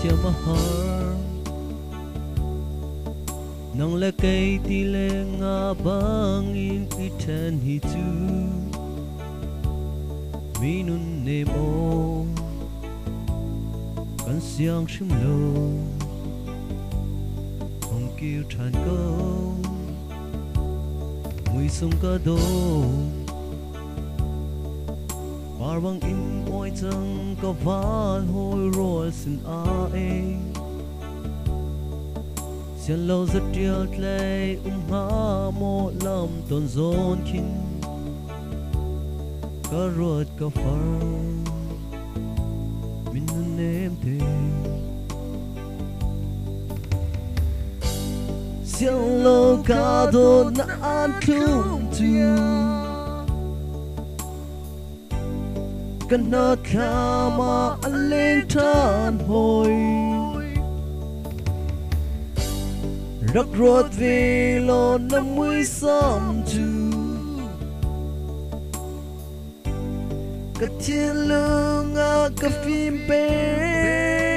chia mà har nong le cây ti le nga bang in iten hi tu mi nun ne mo kan siang shim lo hong kiu than ko mui sung ka do mar bang in oi chang ka van hoi rol sin a e xian lâu rất tiệt lệ ha mo lam ton zon kin ka ruột ka far min nem te xian lâu ka do na an tum tu kan na kama aleng tan hoi rắc rốt vì lo năm mươi xóm chu cất thiên lương cà phim beng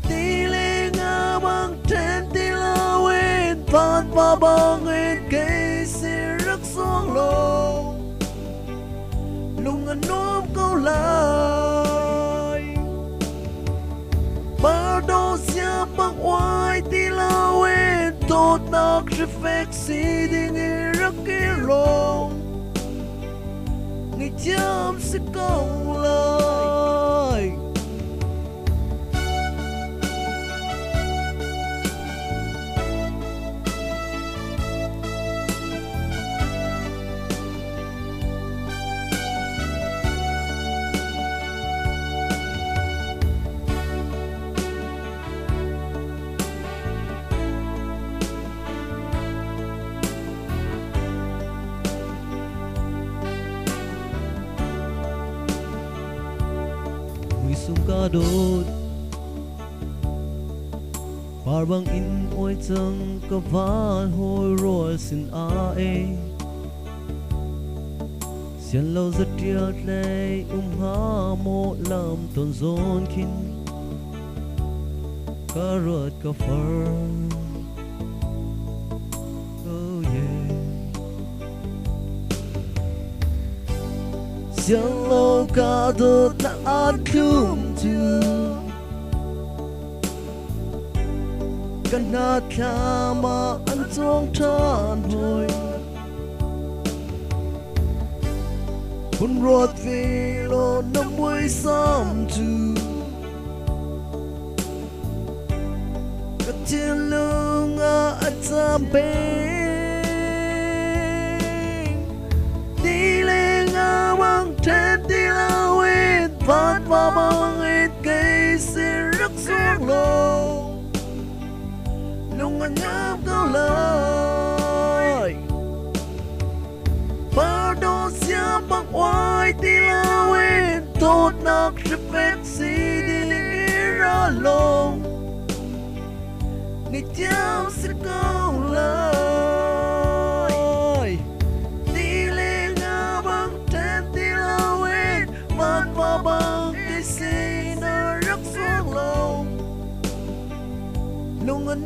tí lê ngà bằng trên tí la quên phan và bằng quên cây sẽ rắc xuống lô lùng ngân nôm câu lại ba đô xia bằng oai tí la quên tốt nạc sẽ phép xí đi nghe rắc kê rong người chăm sẽ câu lại sung ca đốt par bang in oi chang ka van hoi rol sin a e xian lâu rất tiệt lệ ha mo lam ton zon kin ka ruột ka far oh yeah xian lâu ka do na an tum tu kan na kama an chong than hoi hun rot vi lo năm mươi xóm tu cất thiên lương a cham beng tí lê nga bằng trên tí la quên phan và bằng ít cây sẽ rắc xuống lô lùng ngân nhám câu lại ba đô xia bằng oai tí la quên tốt nạc sẽ phép xí đi nghe ra lông người chăm sẽ câu lại tí lê nga bằng trên tí la quên phan và bằng cái xí nó rắc xuống lông lùng ngân